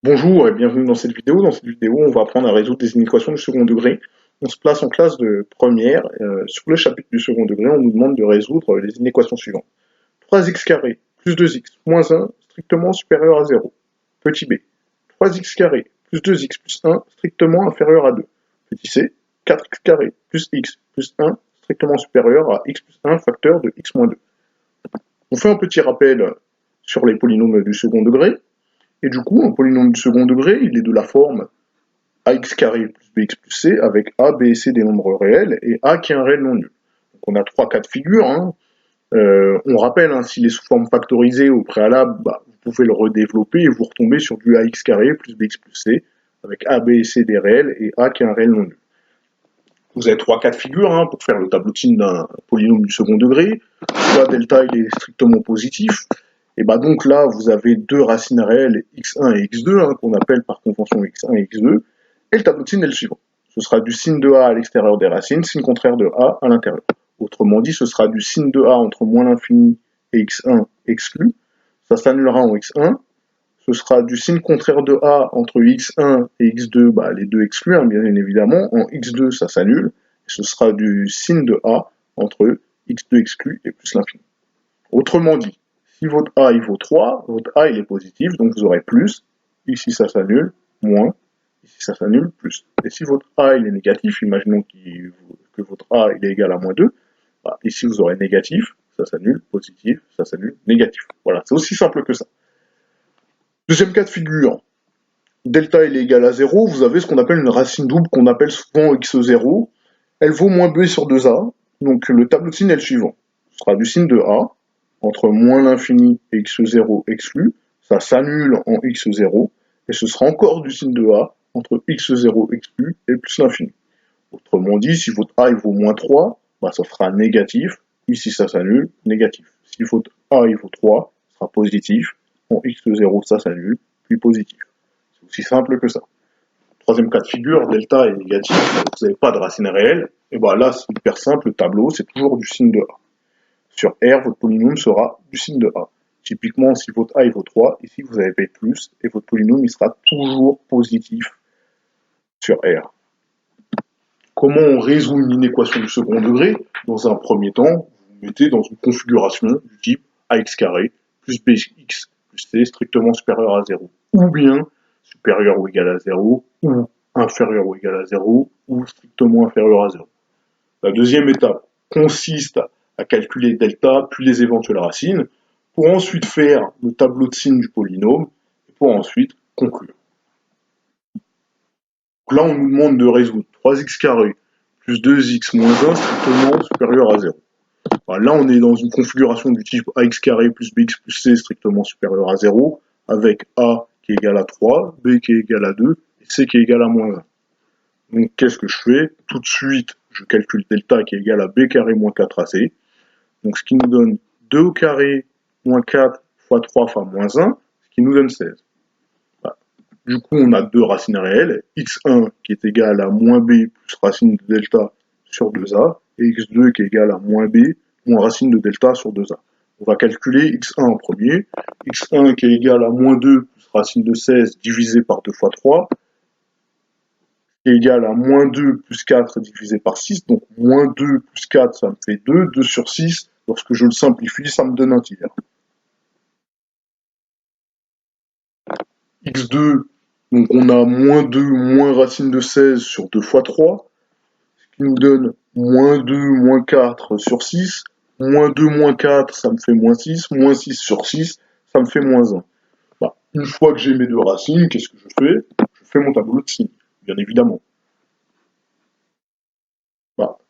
Bonjour et bienvenue dans cette vidéo. Dans cette vidéo, on va apprendre à résoudre des inéquations du second degré. On se place en classe de première. Sur le chapitre du second degré, on nous demande de résoudre les inéquations suivantes. 3x carré plus 2x moins 1 strictement supérieur à 0. Petit b. 3x carré plus 2x plus 1 strictement inférieur à 2. Petit c. 4x carré plus x plus 1 strictement supérieur à x plus 1 facteur de x moins 2. On fait un petit rappel sur les polynômes du second degré. Et du coup, un polynôme du second degré, il est de la forme ax carré plus bx plus c avec a, b et c des nombres réels et a qui est un réel non nul. Donc on a trois cas de figure. On rappelle, s'il est sous forme factorisée au préalable, vous pouvez le redévelopper et vous retombez sur du ax carré plus bx plus c avec a, b et c des réels et a qui est un réel non nul. Vous avez trois cas de figure pour faire le tableau de signe d'un polynôme du second degré. Soit delta il est strictement positif, et donc là vous avez deux racines réelles x1 et x2 qu'on appelle par convention x1 et x2, et le tableau de signe est le suivant. Ce sera du signe de a à l'extérieur des racines, signe contraire de a à l'intérieur. Autrement dit, ce sera du signe de a entre moins l'infini et x1 exclu, ça s'annulera en x1. Ce sera du signe contraire de a entre x1 et x2, les deux exclus, bien évidemment. En x2, ça s'annule. Ce sera du signe de a entre x2 exclu et plus l'infini. Autrement dit, si votre a il vaut 3, votre a il est positif, donc vous aurez plus. Ici, ça s'annule, moins. Ici, ça s'annule, plus. Et si votre a il est négatif, imaginons que votre a il est égal à moins 2, ici vous aurez négatif, ça s'annule, positif, ça s'annule, négatif. Voilà, c'est aussi simple que ça. Deuxième cas de figure, delta il est égal à 0, vous avez ce qu'on appelle une racine double qu'on appelle souvent x0. Elle vaut moins b sur 2a, donc le tableau de signe est le suivant. Ce sera du signe de a, entre moins l'infini et x0 exclu, ça s'annule en x0, et ce sera encore du signe de a, entre x0 exclu et plus l'infini. Autrement dit, si votre a il vaut moins 3, ça sera négatif, ici ça s'annule, négatif. Si votre a il vaut 3, ça sera positif, en x0 ça s'annule, puis positif. C'est aussi simple que ça. Troisième cas de figure, delta est négatif, vous n'avez pas de racine réelle, et là c'est hyper simple, le tableau c'est toujours du signe de a. Sur R, votre polynôme sera du signe de a. Typiquement, si votre a il vaut 3, ici vous avez b+, et votre polynôme il sera toujours positif sur R. Comment on résout une inéquation du second degré? Dans un premier temps, vous mettez dans une configuration du type ax carré plus bx plus c strictement supérieur à 0. Ou bien supérieur ou égal à 0, ou inférieur ou égal à 0, ou strictement inférieur à 0. La deuxième étape consiste à calculer delta puis les éventuelles racines pour ensuite faire le tableau de signes du polynôme et pour ensuite conclure. Donc là, on nous demande de résoudre 3x carré plus 2x moins 1 strictement supérieur à 0. Là, on est dans une configuration du type ax carré plus bx plus c strictement supérieur à 0, avec a qui est égal à 3, b qui est égal à 2, et c qui est égal à moins 1. Donc, qu'est-ce que je fais? Tout de suite, je calcule delta qui est égal à b carré moins 4ac. Donc, ce qui nous donne 2 au carré moins 4 fois 3 fois moins 1, ce qui nous donne 16. Du coup, on a deux racines réelles, x1 qui est égal à moins b plus racine de delta sur 2a, et x2 qui est égal à moins b moins racine de delta sur 2a. On va calculer x1 en premier, x1 qui est égal à moins 2 plus racine de 16 divisé par 2 fois 3, qui est égal à moins 2 plus 4 divisé par 6, donc moins 2 plus 4, ça me fait 2, 2 sur 6, lorsque je le simplifie, ça me donne un tiers. x2, donc on a moins 2 moins racine de 16 sur 2 fois 3, ce qui nous donne moins 2 moins 4 sur 6, moins 2 moins 4, ça me fait moins 6, moins 6 sur 6, ça me fait moins 1. Une fois que j'ai mes deux racines, qu'est-ce que je fais? Je fais mon tableau de signes, bien évidemment.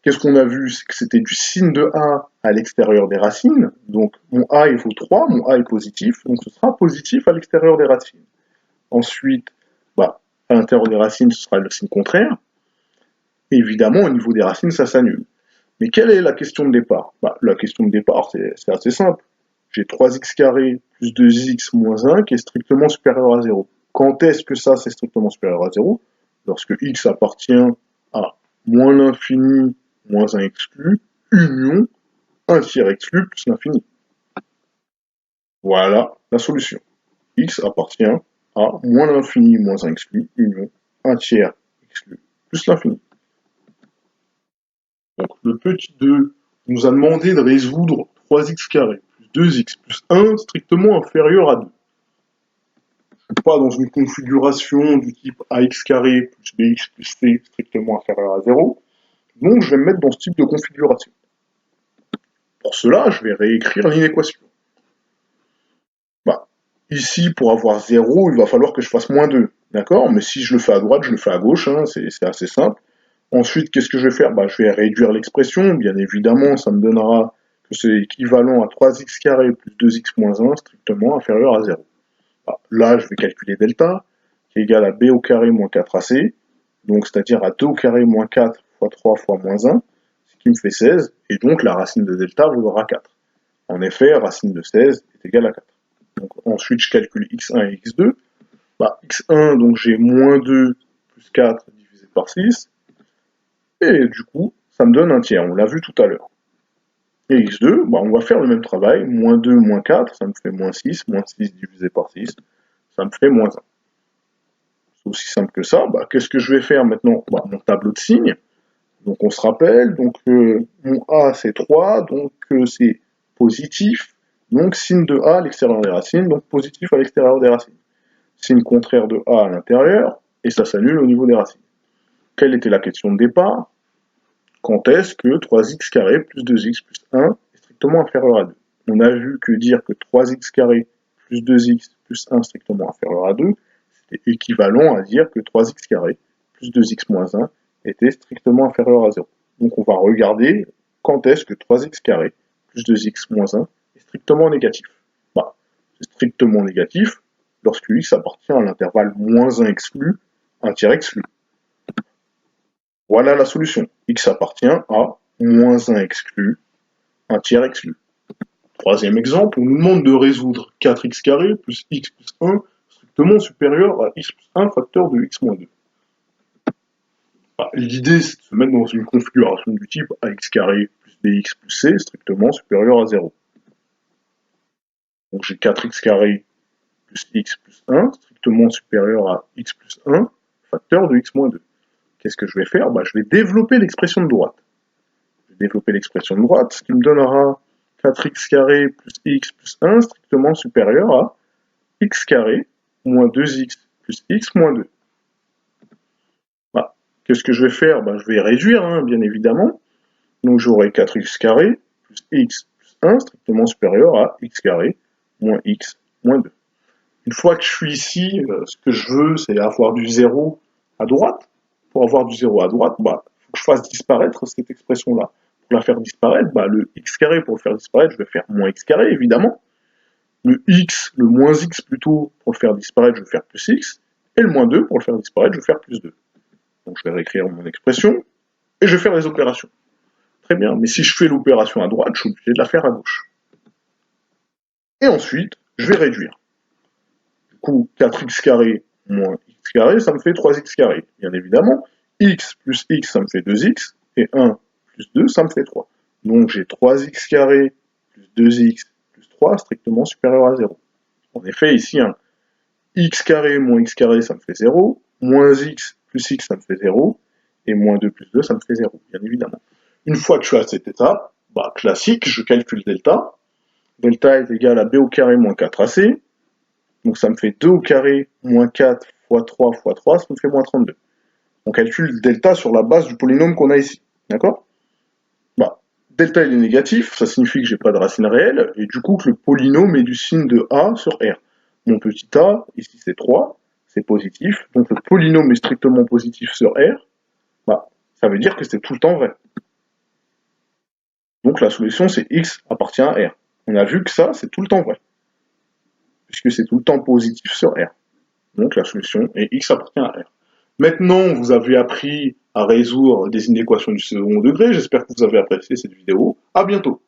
Qu'est-ce qu'on a vu? C'est que c'était du signe de a à l'extérieur des racines, donc mon a il vaut 3, mon a est positif, donc ce sera positif à l'extérieur des racines. Ensuite, à l'intérieur des racines, ce sera le signe contraire. Et évidemment, au niveau des racines, ça s'annule. Mais quelle est la question de départ? La question de départ, c'est assez simple. J'ai 3x carré plus 2x moins 1 qui est strictement supérieur à 0. Quand est-ce que ça, c'est strictement supérieur à 0? Lorsque x appartient à moins l'infini moins 1 exclu, union 1 tiers exclu plus l'infini. Voilà la solution. X appartient A moins l'infini moins 1 exclu, union 1 tiers exclu plus l'infini. Donc le petit 2 nous a demandé de résoudre 3x carré plus 2x plus 1 strictement inférieur à 2. Je ne suis pas dans une configuration du type ax carré plus bx plus c strictement inférieur à 0, donc je vais me mettre dans ce type de configuration. Pour cela, je vais réécrire l'inéquation. Ici, pour avoir 0, il va falloir que je fasse moins 2, d'accord? Mais si je le fais à droite, je le fais à gauche, hein, c'est assez simple. Ensuite, qu'est-ce que je vais faire? Je vais réduire l'expression, bien évidemment, ça me donnera que c'est équivalent à 3x carré plus 2x moins 1, strictement inférieur à 0. Là, je vais calculer delta, qui est égal à b au carré moins 4ac, donc c'est-à-dire à 2 au carré moins 4 fois 3 fois moins 1, ce qui me fait 16, et donc la racine de delta vaudra 4. En effet, racine de 16 est égale à 4. Donc ensuite, je calcule x1 et x2. x1, donc j'ai moins 2 plus 4 divisé par 6. Et du coup, ça me donne un tiers, on l'a vu tout à l'heure. Et x2, on va faire le même travail. Moins 2, moins 4, ça me fait moins 6. Moins 6 divisé par 6, ça me fait moins 1. C'est aussi simple que ça. Qu'est-ce que je vais faire maintenant? Mon tableau de signes. Donc on se rappelle, donc mon A c'est 3, donc c'est positif. Donc signe de A à l'extérieur des racines, donc positif à l'extérieur des racines. Signe contraire de A à l'intérieur, et ça s'annule au niveau des racines. Quelle était la question de départ? Quand est-ce que 3x carré plus 2x plus 1 est strictement inférieur à 2? On a vu que dire que 3x carré plus 2x plus 1 strictement inférieur à 2, c'était équivalent à dire que 3x carré plus 2x moins 1 était strictement inférieur à 0. Donc on va regarder quand est-ce que 3x carré plus 2x moins 1 est strictement négatif. C'est strictement négatif lorsque x appartient à l'intervalle moins 1 exclu, 1 tiers exclu. Voilà la solution. X appartient à moins 1 exclu, 1 tiers exclu. Troisième exemple, on nous demande de résoudre 4x carré plus x plus 1 strictement supérieur à x plus 1 facteur de x moins 2. L'idée, c'est de se mettre dans une configuration du type ax carré plus bx plus c strictement supérieur à 0. Donc j'ai 4x carré plus x plus 1 strictement supérieur à x plus 1 facteur de x moins 2. Qu'est-ce que je vais faire? Je vais développer l'expression de droite. Je vais développer l'expression de droite, ce qui me donnera 4x carré plus x plus 1 strictement supérieur à x carré moins 2x plus x moins 2. Qu'est-ce que je vais faire? Je vais réduire, bien évidemment. Donc j'aurai 4x carré plus x plus 1 strictement supérieur à x carré moins x moins 2. Une fois que je suis ici, ce que je veux, c'est avoir du 0 à droite. Pour avoir du 0 à droite, il faut que je fasse disparaître cette expression-là. Pour la faire disparaître, le x carré, pour le faire disparaître, je vais faire moins x carré, évidemment. Le moins x plutôt, pour le faire disparaître, je vais faire plus x. Et le moins 2, pour le faire disparaître, je vais faire plus 2. Donc je vais réécrire mon expression, et je vais faire les opérations. Très bien, mais si je fais l'opération à droite, je suis obligé de la faire à gauche. Et ensuite, je vais réduire. Du coup, 4x carré moins x carré, ça me fait 3x carré. Bien évidemment, x plus x, ça me fait 2x, et 1 plus 2, ça me fait 3. Donc j'ai 3x carré plus 2x plus 3 strictement supérieur à 0. En effet, ici, x carré moins x carré, ça me fait 0, moins x plus x, ça me fait 0, et moins 2 plus 2, ça me fait 0, bien évidemment. Une fois que je suis à cette étape, classique, je calcule delta. Delta est égal à b au carré moins 4ac. Donc ça me fait 2 au carré moins 4 fois 3 fois 3, ça me fait moins 32. On calcule delta sur la base du polynôme qu'on a ici. D'accord? Delta il est négatif, ça signifie que j'ai pas de racine réelle, et du coup que le polynôme est du signe de a sur r. Mon petit a, ici c'est 3, c'est positif, donc le polynôme est strictement positif sur R, ça veut dire que c'est tout le temps vrai. Donc la solution c'est x appartient à R. On a vu que ça, c'est tout le temps vrai, puisque c'est tout le temps positif sur R. Donc la solution est x appartient à R. Maintenant, vous avez appris à résoudre des inéquations du second degré, j'espère que vous avez apprécié cette vidéo. À bientôt.